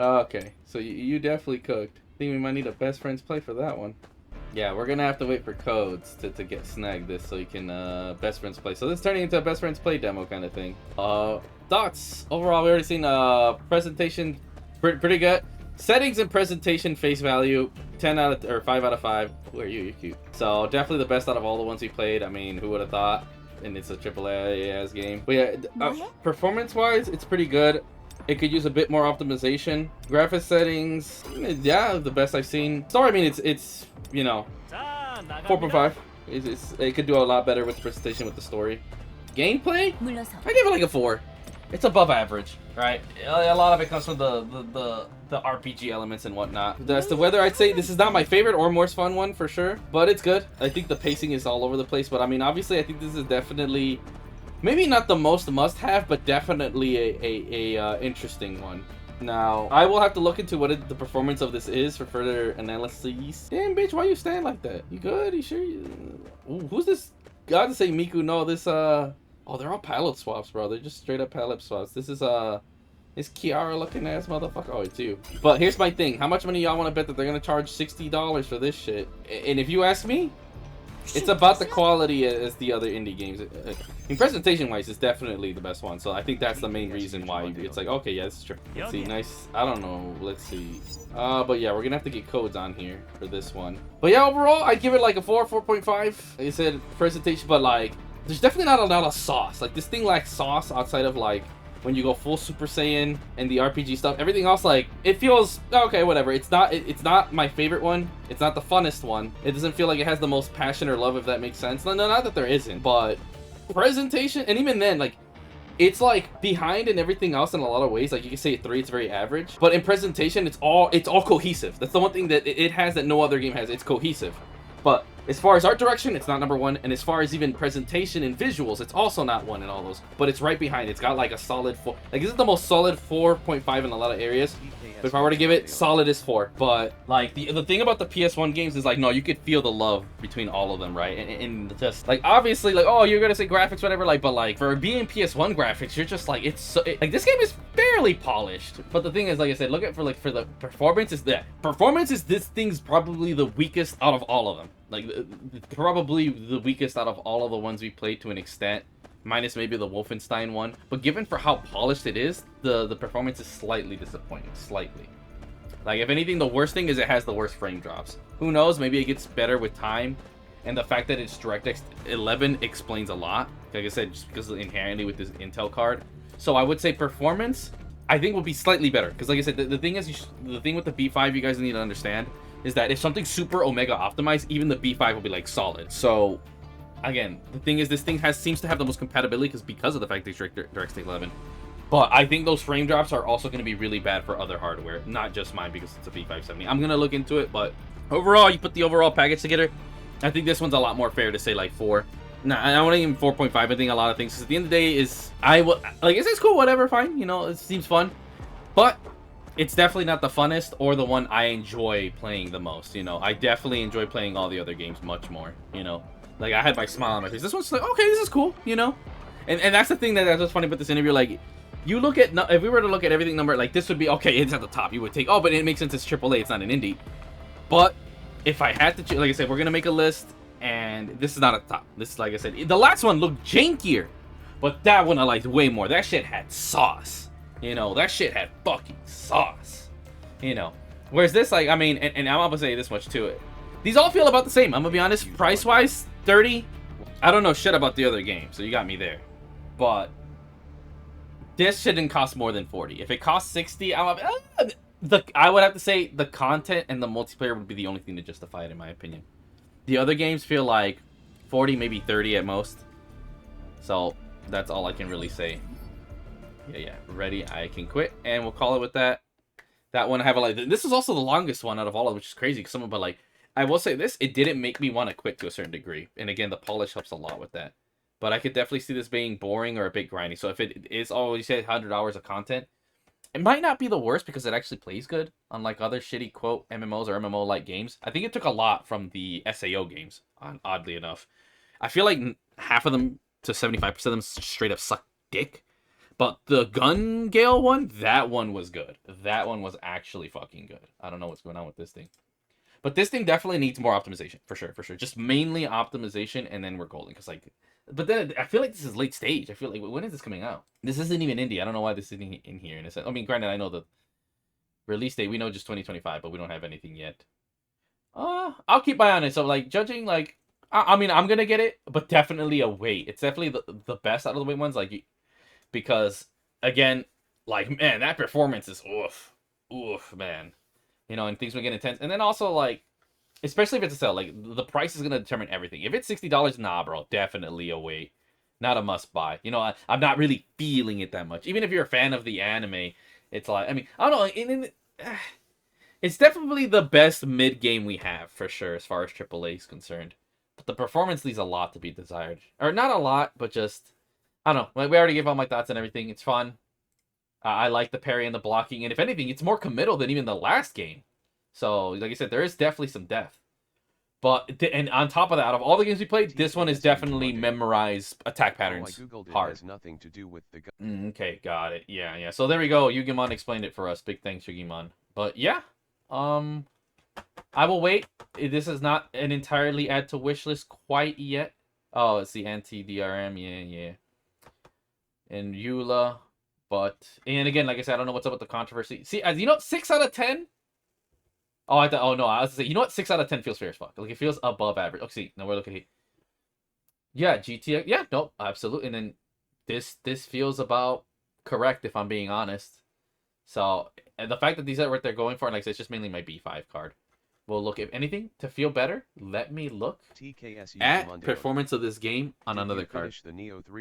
Okay, so you definitely cooked. I think we might need a best friends play for that one. Yeah, we're gonna have to wait for codes to get snagged this so you can best friends play. So this is turning into a best friends play demo kind of thing. Thoughts overall, we already seen presentation pretty good. Settings and presentation face value 10 out of or 5 out of 5. Who are you? You're cute. So definitely the best out of all the ones we played. I mean, who would have thought? And it's a AAA ass game. But yeah, performance wise, it's pretty good. It could use a bit more optimization. Graphics settings, yeah, the best I've seen. Story, I mean, it's you know, 4.5. It could do a lot better with the presentation with the story. Gameplay, I give it like a 4. It's above average, right? A lot of it comes from the RPG elements and whatnot. As to whether I'd say this is not my favorite or most fun one for sure, but it's good. I think the pacing is all over the place, but I mean, obviously, I think this is definitely maybe not the most must-have, but definitely a interesting one. Now, I will have to look into what the performance of this is for further analysis. Damn, bitch, why you stand like that? You good? You sure? Ooh, who's this? God to say Miku, no, this, oh, they're all palette swaps, bro. They're just straight up palette swaps. This is, this Kiara looking ass motherfucker. Oh, it's you. But here's my thing. How much money y'all want to bet that they're going to charge $60 for this shit? And if you ask me, it's about the quality as the other indie games. In presentation-wise, it's definitely the best one. So I think that's the main reason why it's like, okay, yeah, this is true. Let's see, nice. I don't know. Let's see. But yeah, we're gonna have to get codes on here for this one. But yeah, overall, I give it like a 4.5. Like I said, presentation, but like, there's definitely not a lot of sauce. Like this thing lacks sauce outside of like when you go full Super Saiyan and the RPG stuff. Everything else, like, it feels okay, whatever. It's not my favorite one. It's not the funnest one. It doesn't feel like it has the most passion or love, if that makes sense. No, not that there isn't, but presentation, and even then, like, it's like behind in everything else in a lot of ways. Like you can say at 3, it's very average, but in presentation, it's all cohesive. That's the one thing that it has that no other game has. It's cohesive. But as far as art direction, it's not number 1, and as far as even presentation and visuals, it's also not 1 in all those. But it's right behind. It's got like a solid 4. Like this is the most solid 4.5 in a lot of areas. But if I were to give it, solid is 4. But like the thing about the PS1 games is like, no, you could feel the love between all of them, right? And just like obviously like, oh, you're gonna say graphics, whatever, like, but like for being PS1 graphics, you're just like, it's so, like this game is fairly polished. But the thing is, like I said, look at for the performance is that performance is this thing's probably the weakest out of all of them. Like probably the weakest out of all of the ones we played to an extent. Minus maybe the Wolfenstein one. But given for how polished it is, the performance is slightly disappointing. Slightly. Like, if anything, the worst thing is it has the worst frame drops. Who knows? Maybe it gets better with time. And the fact that it's DirectX 11 explains a lot. Like I said, just because inherently with this Intel card. So I would say performance, I think, will be slightly better. Because like I said, the thing is, the thing with the B5 you guys need to understand is that if something's super Omega optimized, even the B5 will be, like, solid. So again, the thing is, this thing seems to have the most compatibility because of the fact that it's DirectX 11. But I think those frame drops are also going to be really bad for other hardware, not just mine because it's a B570. I'm going to look into it, but overall, you put the overall package together, I think this one's a lot more fair to say like 4. Nah, I want to even 4.5. I think a lot of things, because at the end of the day, it's cool, whatever, fine, you know, it seems fun, but it's definitely not the funnest or the one I enjoy playing the most. You know, I definitely enjoy playing all the other games much more, you know. Like, I had my smile on my face. This one's like, okay, this is cool, you know? And that's the thing that's just funny about this interview. Like, you look at, if we were to look at everything number, like, this would be, okay, it's at the top. You would take, oh, but it makes sense, it's AAA, it's not an indie. But if I had to choose, like I said, we're going to make a list, and this is not at the top. This is, like I said, the last one looked jankier, but that one I liked way more. That shit had sauce. You know, that shit had fucking sauce. You know. Whereas this, like, I mean, and I'm gonna say this much to it. These all feel about the same. I'm gonna be honest. Price-wise, 30. I don't know shit about the other game, so you got me there. But this shouldn't cost more than 40. If it costs 60, I would have to say the content and the multiplayer would be the only thing to justify it, in my opinion. The other games feel like 40, maybe 30 at most. So that's all I can really say. Yeah. Ready? I can quit, and we'll call it with that. That one I have a like. This is also the longest one out of all of them, which is crazy. Because but like, I will say this: it didn't make me want to quit to a certain degree. And again, the polish helps a lot with that. But I could definitely see this being boring or a bit grindy. So if it is always 100 hours of content, it might not be the worst because it actually plays good. Unlike other shitty quote MMOs or MMO-like games, I think it took a lot from the SAO games. Oddly enough, I feel like half of them to 75% of them straight up suck dick. But the Gun Gale one, that one was good. That one was actually fucking good. I don't know what's going on with this thing. But this thing definitely needs more optimization, for sure, for sure. Just mainly optimization, and then we're golden. Because, like, but then I feel like this is late stage. I feel like, when is this coming out? This isn't even indie. I don't know why this isn't in here. In a sense. I mean, granted, I know the release date. We know just 2025, but we don't have anything yet. I'll keep my eye on it. So, like, judging, like, I mean, I'm gonna get it, but definitely a wait. It's definitely the best out of the wait ones, like, because, again, like, man, that performance is oof, man. You know, and things will get intense. And then also, like, especially if it's a sale, like, the price is going to determine everything. If it's $60, nah, bro, definitely a wait. Not a must buy. You know, I'm not really feeling it that much. Even if you're a fan of the anime, it's like, I mean, I don't know. It's definitely the best mid game we have, for sure, as far as AAA is concerned. But the performance leaves a lot to be desired. Or not a lot, but just, I don't know. We already gave all my thoughts and everything. It's fun. I like the parry and the blocking, and if anything, it's more committal than even the last game. So, like I said, there is definitely some depth. But, and on top of that, out of all the games we played, this one is definitely memorize attack patterns hard. Has nothing to do with the Okay, got it. Yeah. So there we go. Yugimon explained it for us. Big thanks, Yugimon. But yeah, I will wait. This is not an entirely add to wishlist quite yet. Oh, it's the anti-DRM. Yeah. And Eula. But, and again, like I said, I don't know what's up with the controversy. See, as you know, 6 out of 10. Oh, I thought. Oh no, I was gonna say, you know what? 6 out of 10 feels fair as fuck. Like, it feels above average. Okay, see, now we're looking at. Yeah, GTA. Yeah, no, absolutely. And then this feels about correct, if I'm being honest. So, and the fact that these are what they're going for, and like I said, it's just mainly my B5 card. Well, look, if anything, to feel better, let me look at performance of this game on another card. The Neo 3